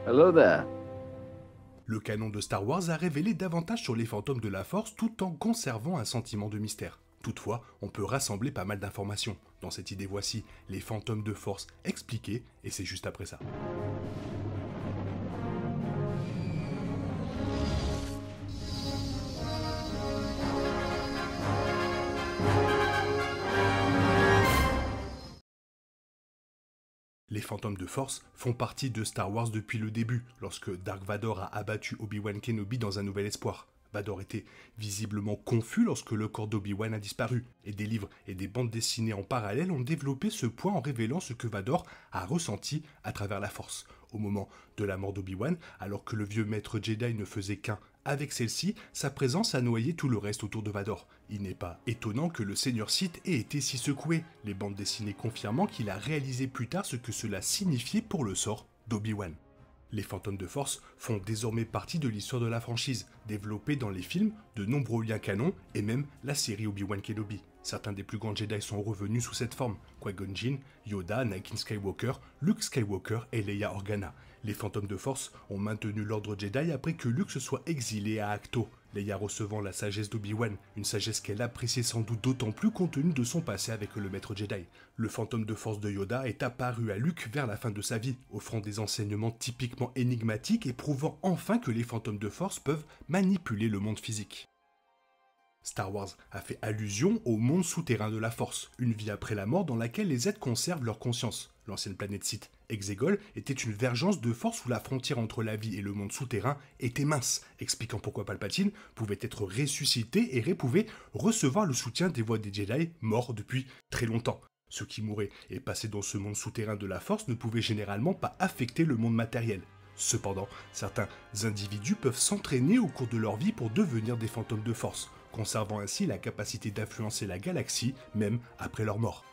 Hello there. Le canon de Star Wars a révélé davantage sur les fantômes de la Force tout en conservant un sentiment de mystère. Toutefois, on peut rassembler pas mal d'informations. Dans cette idée, voici les fantômes de Force expliqués, et c'est juste après ça. Les fantômes de Force font partie de Star Wars depuis le début, lorsque Dark Vador a abattu Obi-Wan Kenobi dans Un Nouvel Espoir. Vador était visiblement confus lorsque le corps d'Obi-Wan a disparu, et des livres et des bandes dessinées en parallèle ont développé ce point en révélant ce que Vador a ressenti à travers la Force. Au moment de la mort d'Obi-Wan, alors que le vieux maître Jedi ne faisait qu'un avec celle-ci, sa présence a noyé tout le reste autour de Vador. Il n'est pas étonnant que le Seigneur Sith ait été si secoué, les bandes dessinées confirmant qu'il a réalisé plus tard ce que cela signifiait pour le sort d'Obi-Wan. Les fantômes de Force font désormais partie de l'histoire de la franchise, développée dans les films, de nombreux liens canons et même la série Obi-Wan Kenobi. Certains des plus grands Jedi sont revenus sous cette forme, Qui-Gon Jinn, Yoda, Anakin Skywalker, Luke Skywalker et Leia Organa. Les fantômes de Force ont maintenu l'ordre Jedi après que Luke se soit exilé à Ahch-To, Leia recevant la sagesse d'Obi-Wan, une sagesse qu'elle appréciait sans doute d'autant plus compte tenu de son passé avec le maître Jedi. Le fantôme de Force de Yoda est apparu à Luke vers la fin de sa vie, offrant des enseignements typiquement énigmatiques et prouvant enfin que les fantômes de Force peuvent manipuler le monde physique. Star Wars a fait allusion au monde souterrain de la Force, une vie après la mort dans laquelle les êtres conservent leur conscience. L'ancienne planète Sith, Exegol, était une vergence de force où la frontière entre la vie et le monde souterrain était mince, expliquant pourquoi Palpatine pouvait être ressuscité et Rey pouvait recevoir le soutien des voix des Jedi morts depuis très longtemps. Ceux qui mouraient et passaient dans ce monde souterrain de la Force ne pouvaient généralement pas affecter le monde matériel. Cependant, certains individus peuvent s'entraîner au cours de leur vie pour devenir des fantômes de Force, conservant ainsi la capacité d'influencer la galaxie même après leur mort.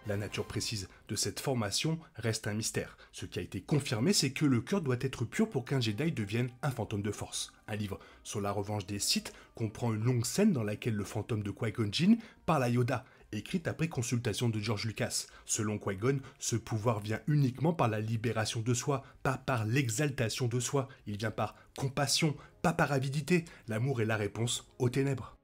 La nature précise de cette formation reste un mystère. Ce qui a été confirmé, c'est que le cœur doit être pur pour qu'un Jedi devienne un fantôme de Force. Un livre sur la revanche des Sith comprend une longue scène dans laquelle le fantôme de Qui-Gon Jinn parle à Yoda, écrite après consultation de George Lucas. Selon Qui-Gon, ce pouvoir vient uniquement par la libération de soi, pas par l'exaltation de soi. Il vient par compassion, pas par avidité. L'amour est la réponse aux ténèbres.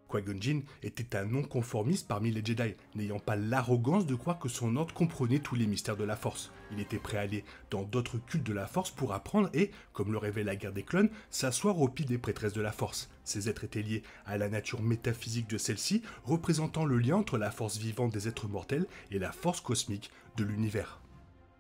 Qui-Gon Jinn était un non-conformiste parmi les Jedi, n'ayant pas l'arrogance de croire que son ordre comprenait tous les mystères de la Force. Il était prêt à aller dans d'autres cultes de la Force pour apprendre et, comme le révèle la guerre des clones, s'asseoir au pied des prêtresses de la Force. Ces êtres étaient liés à la nature métaphysique de celle-ci, représentant le lien entre la force vivante des êtres mortels et la force cosmique de l'univers.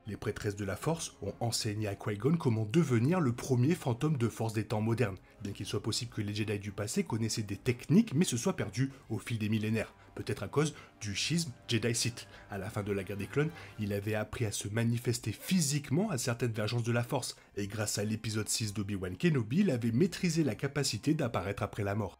Les prêtresses de la Force ont enseigné à Qui-Gon comment devenir le premier fantôme de Force des temps modernes, bien qu'il soit possible que les Jedi du passé connaissaient des techniques mais se soient perdus au fil des millénaires, peut-être à cause du schisme Jedi-Sith. À la fin de la guerre des clones, il avait appris à se manifester physiquement à certaines vergences de la Force, et grâce à l'épisode 6 d'Obi-Wan Kenobi, il avait maîtrisé la capacité d'apparaître après la mort.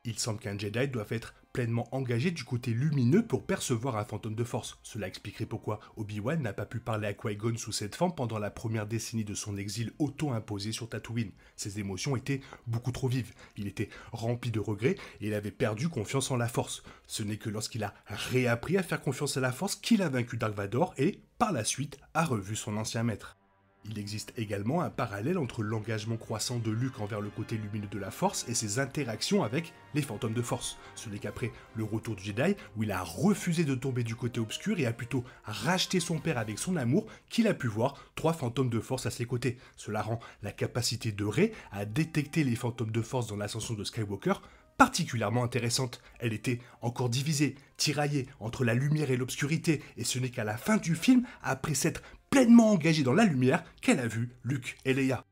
Il semble qu'un Jedi doive être pleinement engagé du côté lumineux pour percevoir un fantôme de Force. Cela expliquerait pourquoi Obi-Wan n'a pas pu parler à Qui-Gon sous cette forme pendant la première décennie de son exil auto-imposé sur Tatooine. Ses émotions étaient beaucoup trop vives. Il était rempli de regrets et il avait perdu confiance en la Force. Ce n'est que lorsqu'il a réappris à faire confiance à la Force qu'il a vaincu Dark Vador et, par la suite, a revu son ancien maître. Il existe également un parallèle entre l'engagement croissant de Luke envers le côté lumineux de la Force et ses interactions avec les fantômes de Force. Ce n'est qu'après le retour du Jedi, où il a refusé de tomber du côté obscur et a plutôt racheté son père avec son amour, qu'il a pu voir 3 fantômes de Force à ses côtés. Cela rend la capacité de Rey à détecter les fantômes de Force dans l'ascension de Skywalker particulièrement intéressante. Elle était encore divisée, tiraillée entre la lumière et l'obscurité, et ce n'est qu'à la fin du film, après s'être pleinement engagée dans la lumière, qu'elle a vu Luke et Leia.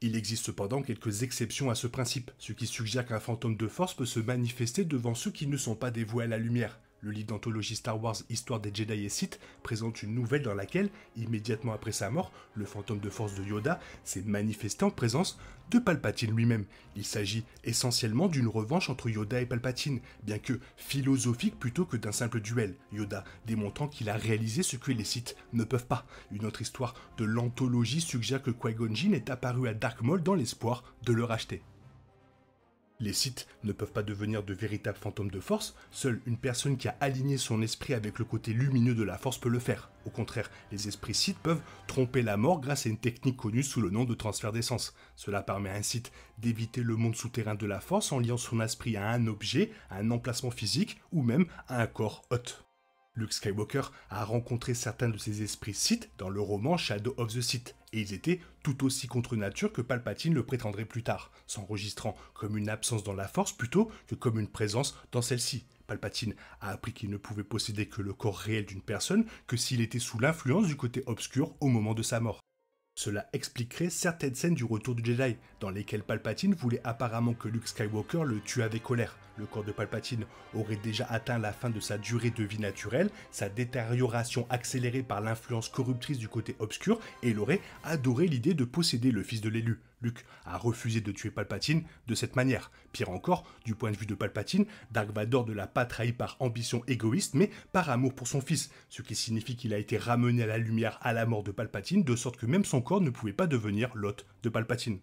Il existe cependant quelques exceptions à ce principe, ce qui suggère qu'un fantôme de Force peut se manifester devant ceux qui ne sont pas dévoués à la lumière. Le livre d'anthologie Star Wars Histoire des Jedi et Sith présente une nouvelle dans laquelle, immédiatement après sa mort, le fantôme de Force de Yoda s'est manifesté en présence de Palpatine lui-même. Il s'agit essentiellement d'une revanche entre Yoda et Palpatine, bien que philosophique plutôt que d'un simple duel, Yoda démontrant qu'il a réalisé ce que les Sith ne peuvent pas. Une autre histoire de l'anthologie suggère que Qui-Gon Jinn est apparu à Dark Maul dans l'espoir de le racheter. Les Sith ne peuvent pas devenir de véritables fantômes de force, seule une personne qui a aligné son esprit avec le côté lumineux de la force peut le faire. Au contraire, les esprits Sith peuvent tromper la mort grâce à une technique connue sous le nom de transfert d'essence. Cela permet à un Sith d'éviter le monde souterrain de la force en liant son esprit à un objet, à un emplacement physique ou même à un corps hôte. Luke Skywalker a rencontré certains de ces esprits Sith dans le roman Shadow of the Sith, et ils étaient tout aussi contre nature que Palpatine le prétendrait plus tard, s'enregistrant comme une absence dans la Force plutôt que comme une présence dans celle-ci. Palpatine a appris qu'il ne pouvait posséder que le corps réel d'une personne que s'il était sous l'influence du côté obscur au moment de sa mort. Cela expliquerait certaines scènes du Retour du Jedi, dans lesquelles Palpatine voulait apparemment que Luke Skywalker le tue avec colère. Le corps de Palpatine aurait déjà atteint la fin de sa durée de vie naturelle, sa détérioration accélérée par l'influence corruptrice du côté obscur, et il aurait adoré l'idée de posséder le fils de l'élu. Luke a refusé de tuer Palpatine de cette manière. Pire encore, du point de vue de Palpatine, Dark Vador ne l'a pas trahi par ambition égoïste, mais par amour pour son fils, ce qui signifie qu'il a été ramené à la lumière à la mort de Palpatine, de sorte que même son corps ne pouvait pas devenir l'hôte de Palpatine.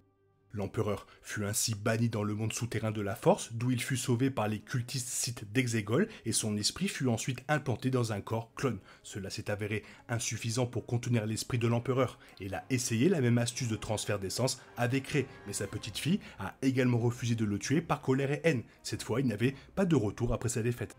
L'empereur fut ainsi banni dans le monde souterrain de la Force, d'où il fut sauvé par les cultistes Sith d'Exegol, et son esprit fut ensuite implanté dans un corps clone. Cela s'est avéré insuffisant pour contenir l'esprit de l'empereur. Il a essayé la même astuce de transfert d'essence avec Rey, mais sa petite fille a également refusé de le tuer par colère et haine. Cette fois, il n'avait pas de retour après sa défaite.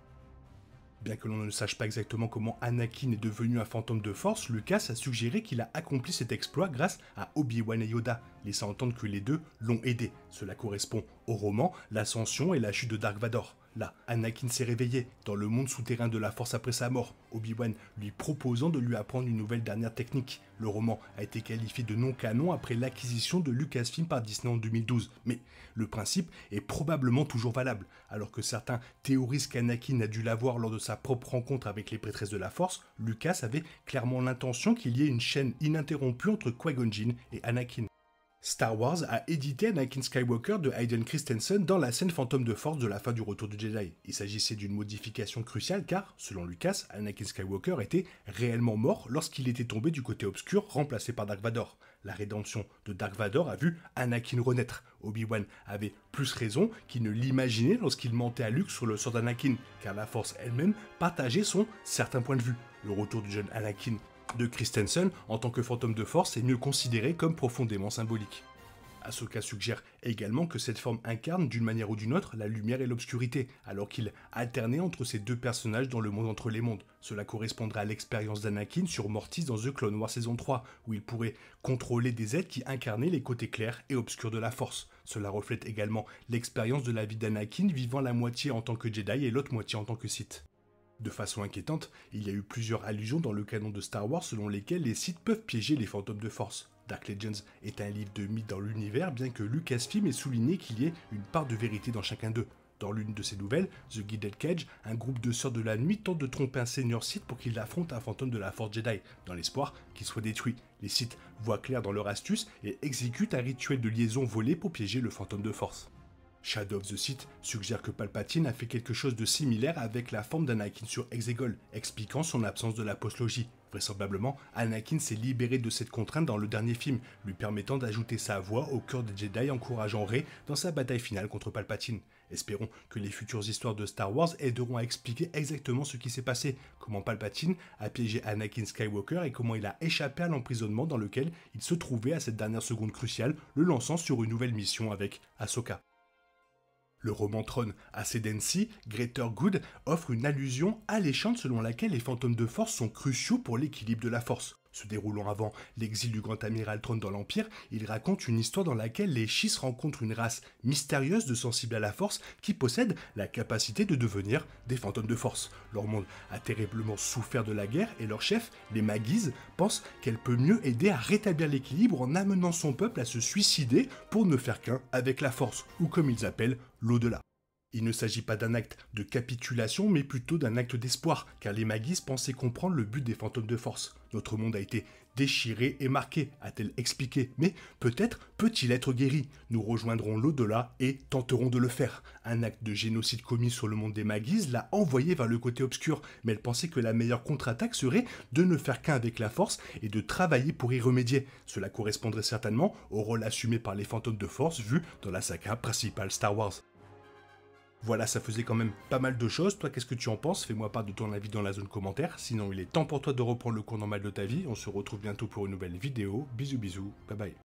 Bien que l'on ne sache pas exactement comment Anakin est devenu un fantôme de force, Lucas a suggéré qu'il a accompli cet exploit grâce à Obi-Wan et Yoda, laissant entendre que les deux l'ont aidé. Cela correspond au roman, l'ascension et la chute de Dark Vador. Là, Anakin s'est réveillé dans le monde souterrain de la Force après sa mort, Obi-Wan lui proposant de lui apprendre une nouvelle dernière technique. Le roman a été qualifié de non-canon après l'acquisition de Lucasfilm par Disney en 2012, mais le principe est probablement toujours valable, alors que certains théorisent qu'Anakin a dû l'avoir lors de sa propre rencontre avec les prêtresses de la Force. Lucas avait clairement l'intention qu'il y ait une chaîne ininterrompue entre Qui-Gon Jinn et Anakin. Star Wars a édité Anakin Skywalker de Hayden Christensen dans la scène fantôme de force de la fin du Retour du Jedi. Il s'agissait d'une modification cruciale car, selon Lucas, Anakin Skywalker était réellement mort lorsqu'il était tombé du côté obscur remplacé par Dark Vador. La rédemption de Dark Vador a vu Anakin renaître. Obi-Wan avait plus raison qu'il ne l'imaginait lorsqu'il mentait à Luke sur le sort d'Anakin, car la Force elle-même partageait son certain point de vue. Le retour du jeune Anakin de Christensen en tant que fantôme de force est mieux considéré comme profondément symbolique. Ahsoka suggère également que cette forme incarne d'une manière ou d'une autre la lumière et l'obscurité, alors qu'il alternait entre ces deux personnages dans le monde entre les mondes. Cela correspondrait à l'expérience d'Anakin sur Mortis dans The Clone Wars saison 3, où il pourrait contrôler des êtres qui incarnaient les côtés clairs et obscurs de la Force. Cela reflète également l'expérience de la vie d'Anakin vivant la moitié en tant que Jedi et l'autre moitié en tant que Sith. De façon inquiétante, il y a eu plusieurs allusions dans le canon de Star Wars selon lesquelles les Sith peuvent piéger les fantômes de force. Dark Legends est un livre de mythes dans l'univers, bien que Lucasfilm ait souligné qu'il y ait une part de vérité dans chacun d'eux. Dans l'une de ses nouvelles, The Gilded Cage, un groupe de sœurs de la nuit tente de tromper un seigneur Sith pour qu'il affronte un fantôme de la Force Jedi, dans l'espoir qu'il soit détruit. Les Sith voient clair dans leur astuce et exécutent un rituel de liaison volé pour piéger le fantôme de force. Shadow of the Sith suggère que Palpatine a fait quelque chose de similaire avec la forme d'Anakin sur Exegol, expliquant son absence de la postlogie. Vraisemblablement, Anakin s'est libéré de cette contrainte dans le dernier film, lui permettant d'ajouter sa voix au cœur des Jedi encourageant Rey dans sa bataille finale contre Palpatine. Espérons que les futures histoires de Star Wars aideront à expliquer exactement ce qui s'est passé, comment Palpatine a piégé Anakin Skywalker et comment il a échappé à l'emprisonnement dans lequel il se trouvait à cette dernière seconde cruciale, le lançant sur une nouvelle mission avec Ahsoka. Le roman trône Ascendancy, Greater Good offre une allusion alléchante selon laquelle les fantômes de force sont cruciaux pour l'équilibre de la force. Se déroulant avant l'exil du grand amiral Thrawn dans l'Empire, il raconte une histoire dans laquelle les Chiss rencontrent une race mystérieuse de sensibles à la force qui possède la capacité de devenir des fantômes de force. Leur monde a terriblement souffert de la guerre et leur chef, les Magis, pense qu'elle peut mieux aider à rétablir l'équilibre en amenant son peuple à se suicider pour ne faire qu'un avec la force, ou comme ils appellent l'au-delà. Il ne s'agit pas d'un acte de capitulation, mais plutôt d'un acte d'espoir, car les Magis pensaient comprendre le but des fantômes de force. Notre monde a été déchiré et marqué, a-t-elle expliqué, mais peut-être peut-il être guéri. Nous rejoindrons l'au-delà et tenterons de le faire. Un acte de génocide commis sur le monde des Magis l'a envoyé vers le côté obscur, mais elle pensait que la meilleure contre-attaque serait de ne faire qu'un avec la force et de travailler pour y remédier. Cela correspondrait certainement au rôle assumé par les fantômes de force vus dans la saga principale Star Wars. Voilà, ça faisait quand même pas mal de choses. Toi, qu'est-ce que tu en penses? Fais-moi part de ton avis dans la zone commentaire. Sinon, il est temps pour toi de reprendre le cours normal de ta vie. On se retrouve bientôt pour une nouvelle vidéo. Bisous bisous, bye bye.